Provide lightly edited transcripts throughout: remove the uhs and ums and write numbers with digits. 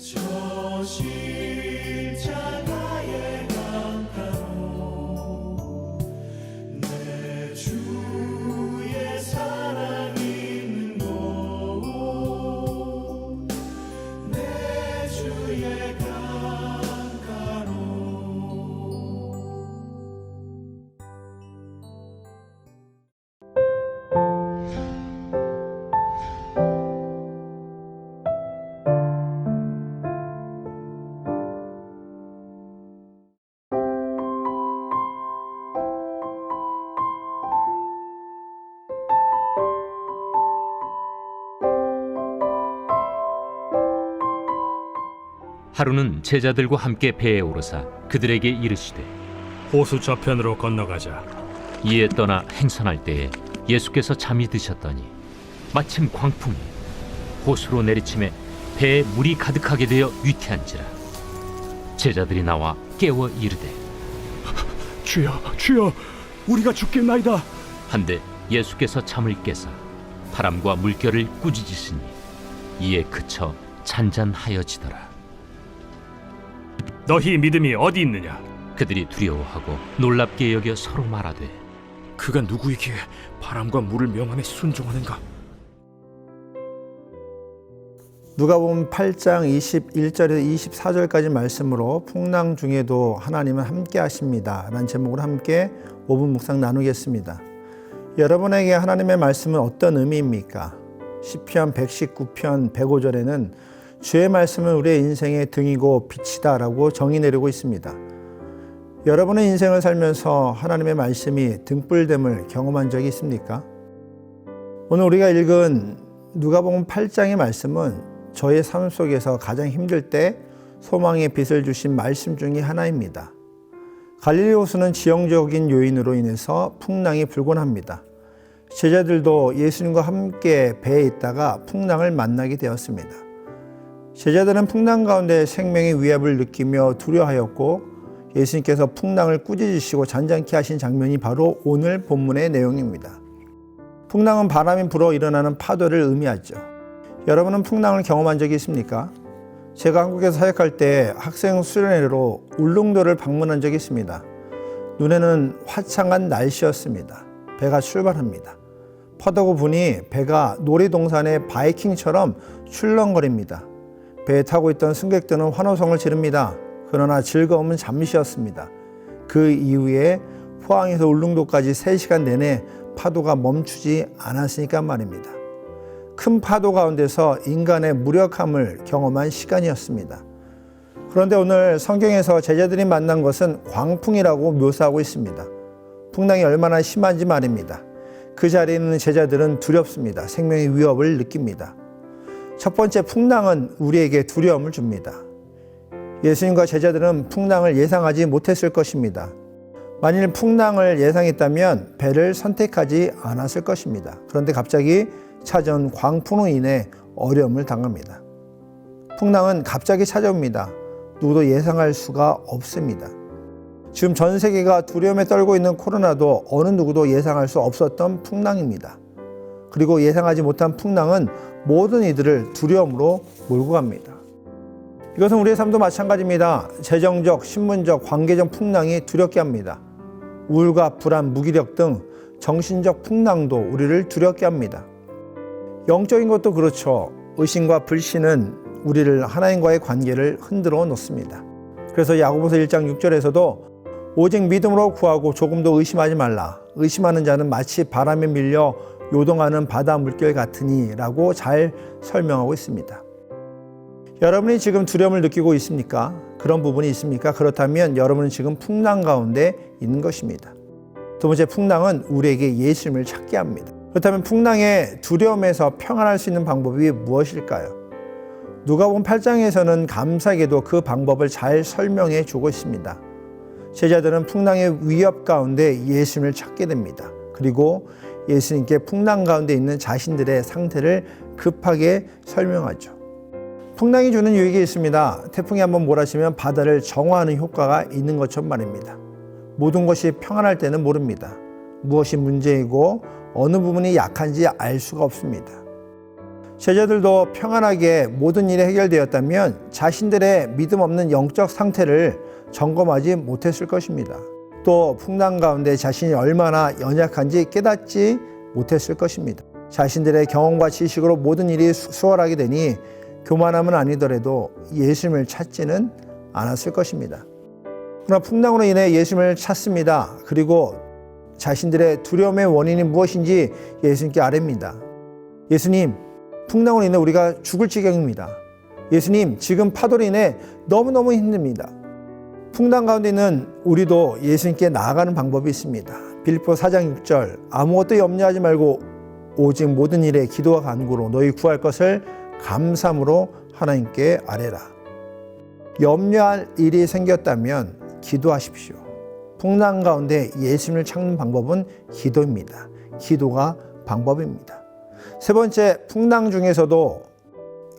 저 십자가의 강가로 내 주의 사랑 있는 곳, 내 주의 강가로. 하루는 제자들과 함께 배에 오르사 그들에게 이르시되 호수 저편으로 건너가자. 이에 떠나 행선할 때에 예수께서 잠이 드셨더니 마침 광풍이 호수로 내리침에 배에 물이 가득하게 되어 위태한지라. 제자들이 나와 깨워 이르되 주여, 주여, 우리가 죽겠나이다. 한데 예수께서 잠을 깨사 바람과 물결을 꾸짖으시니 이에 그쳐 잔잔하여지더라. 너희 믿음이 어디 있느냐? 그들이 두려워하고 놀랍게 여겨 서로 말하되 그가 누구이기에 바람과 물을 명함에 순종하는가? 누가복음 8장 21절에서 24절까지 말씀으로 풍랑 중에도 하나님은 함께 하십니다 라는 제목으로 함께 5분 묵상 나누겠습니다. 여러분에게 하나님의 말씀은 어떤 의미입니까? 시편 119편 105절에는 주의 말씀은 우리의 인생의 등이고 빛이다 라고 정의 내리고 있습니다. 여러분의 인생을 살면서 하나님의 말씀이 등불됨을 경험한 적이 있습니까? 오늘 우리가 읽은 누가복음 8장의 말씀은 저의 삶 속에서 가장 힘들 때 소망의 빛을 주신 말씀 중에 하나입니다. 갈릴리 호수는 지형적인 요인으로 인해서 풍랑이 불곤 합니다. 제자들도 예수님과 함께 배에 있다가 풍랑을 만나게 되었습니다. 제자들은 풍랑 가운데 생명의 위협을 느끼며 두려워하였고 예수님께서 풍랑을 꾸짖으시고 잔잔케 하신 장면이 바로 오늘 본문의 내용입니다. 풍랑은 바람이 불어 일어나는 파도를 의미하죠. 여러분은 풍랑을 경험한 적이 있습니까? 제가 한국에서 사역할 때 학생 수련회로 울릉도를 방문한 적이 있습니다. 눈에는 화창한 날씨였습니다. 배가 출발합니다. 파도가 부니 배가 놀이동산의 바이킹처럼 출렁거립니다. 배에 타고 있던 승객들은 환호성을 지릅니다. 그러나 즐거움은 잠시였습니다. 그 이후에 포항에서 울릉도까지 3시간 내내 파도가 멈추지 않았으니까 말입니다. 큰 파도 가운데서 인간의 무력함을 경험한 시간이었습니다. 그런데 오늘 성경에서 제자들이 만난 것은 광풍이라고 묘사하고 있습니다. 풍랑이 얼마나 심한지 말입니다. 그 자리에 있는 제자들은 두렵습니다. 생명의 위협을 느낍니다. 첫 번째, 풍랑은 우리에게 두려움을 줍니다. 예수님과 제자들은 풍랑을 예상하지 못했을 것입니다. 만일 풍랑을 예상했다면 배를 선택하지 않았을 것입니다. 그런데 갑자기 찾아온 광풍으로 인해 어려움을 당합니다. 풍랑은 갑자기 찾아옵니다. 누구도 예상할 수가 없습니다. 지금 전 세계가 두려움에 떨고 있는 코로나도 어느 누구도 예상할 수 없었던 풍랑입니다. 그리고 예상하지 못한 풍랑은 모든 이들을 두려움으로 몰고 갑니다. 이것은 우리의 삶도 마찬가지입니다. 재정적, 신문적, 관계적 풍랑이 두렵게 합니다. 우울과 불안, 무기력 등 정신적 풍랑도 우리를 두렵게 합니다. 영적인 것도 그렇죠. 의심과 불신은 우리를 하나님과의 관계를 흔들어 놓습니다. 그래서 야고보서 1장 6절에서도 오직 믿음으로 구하고 조금도 의심하지 말라. 의심하는 자는 마치 바람에 밀려 요동하는 바다 물결 같으니 라고 잘 설명하고 있습니다. 여러분이 지금 두려움을 느끼고 있습니까? 그런 부분이 있습니까? 그렇다면 여러분은 지금 풍랑 가운데 있는 것입니다. 두 번째, 풍랑은 우리에게 예수님을 찾게 합니다. 그렇다면 풍랑의 두려움에서 평안할 수 있는 방법이 무엇일까요? 누가복음 8장에서는 감사하게도 그 방법을 잘 설명해 주고 있습니다. 제자들은 풍랑의 위협 가운데 예수님을 찾게 됩니다. 그리고 예수님께 풍랑 가운데 있는 자신들의 상태를 급하게 설명하죠. 풍랑이 주는 유익이 있습니다. 태풍이 한번 몰아치면 바다를 정화하는 효과가 있는 것처럼 말입니다. 모든 것이 평안할 때는 모릅니다. 무엇이 문제이고 어느 부분이 약한지 알 수가 없습니다. 제자들도 평안하게 모든 일이 해결되었다면 자신들의 믿음 없는 영적 상태를 점검하지 못했을 것입니다. 또 풍랑 가운데 자신이 얼마나 연약한지 깨닫지 못했을 것입니다. 자신들의 경험과 지식으로 모든 일이 수월하게 되니 교만함은 아니더라도 예수님을 찾지는 않았을 것입니다. 그러나 풍랑으로 인해 예수님을 찾습니다. 그리고 자신들의 두려움의 원인이 무엇인지 예수님께 아뢰입니다. 예수님, 풍랑으로 인해 우리가 죽을 지경입니다. 예수님, 지금 파도로 인해 너무너무 힘듭니다. 풍랑 가운데 있는 우리도 예수님께 나아가는 방법이 있습니다. 빌립보 4장 6절, 아무것도 염려하지 말고 오직 모든 일에 기도와 간구로 너희 구할 것을 감사함으로 하나님께 아뢰라. 염려할 일이 생겼다면 기도하십시오. 풍랑 가운데 예수님을 찾는 방법은 기도입니다. 기도가 방법입니다. 세 번째, 풍랑 중에서도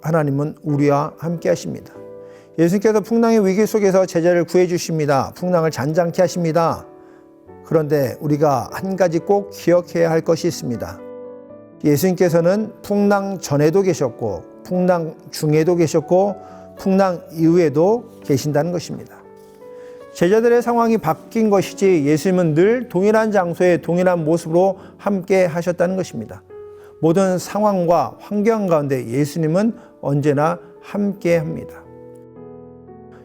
하나님은 우리와 함께 하십니다. 예수님께서 풍랑의 위기 속에서 제자를 구해 주십니다. 풍랑을 잔잔케 하십니다. 그런데 우리가 한 가지 꼭 기억해야 할 것이 있습니다. 예수님께서는 풍랑 전에도 계셨고 풍랑 중에도 계셨고 풍랑 이후에도 계신다는 것입니다. 제자들의 상황이 바뀐 것이지 예수님은 늘 동일한 장소에 동일한 모습으로 함께 하셨다는 것입니다. 모든 상황과 환경 가운데 예수님은 언제나 함께 합니다.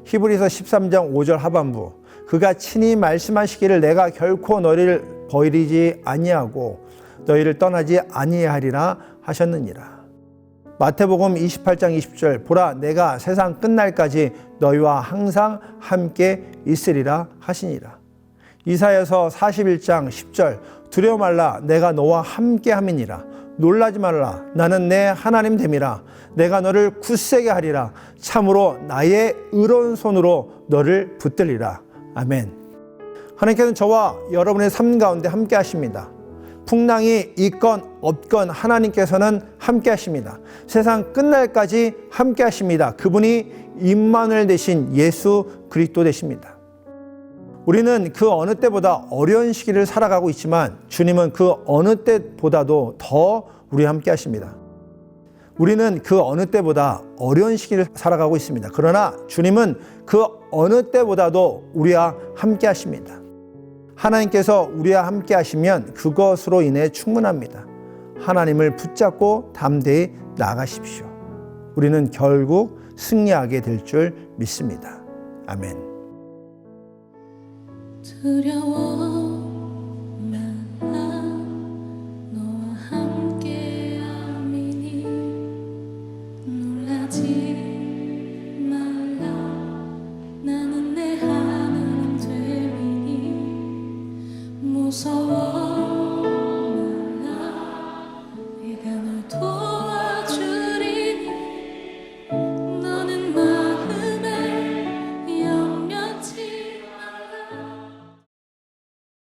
히브리서 13장 5절 하반부, 그가 친히 말씀하시기를 내가 결코 너희를 버리지 아니하고 너희를 떠나지 아니하리라 하셨느니라. 마태복음 28장 20절, 보라 내가 세상 끝날까지 너희와 항상 함께 있으리라 하시니라. 이사야서 41장 10절, 두려워 말라 내가 너와 함께 함이니라. 놀라지 말라 나는 내 하나님 됨이라. 내가 너를 굳세게 하리라. 참으로 나의 의로운 손으로 너를 붙들리라. 아멘. 하나님께서는 저와 여러분의 삶 가운데 함께 하십니다. 풍랑이 있건 없건 하나님께서는 함께 하십니다. 세상 끝날까지 함께 하십니다. 그분이 임마누엘 되신 예수 그리스도 되십니다. 우리는 그 어느 때보다 어려운 시기를 살아가고 있지만 주님은 그 어느 때보다도 더 우리와 함께 하십니다. 우리는 그 어느 때보다 어려운 시기를 살아가고 있습니다. 그러나 주님은 그 어느 때보다도 우리와 함께 하십니다. 하나님께서 우리와 함께 하시면 그것으로 인해 충분합니다. 하나님을 붙잡고 담대히 나아가십시오. 우리는 결국 승리하게 될 줄 믿습니다. 아멘. 두려워 말라 너와 함께 함이니 놀라지 말라 나는 내 하나님 됨이니 무서워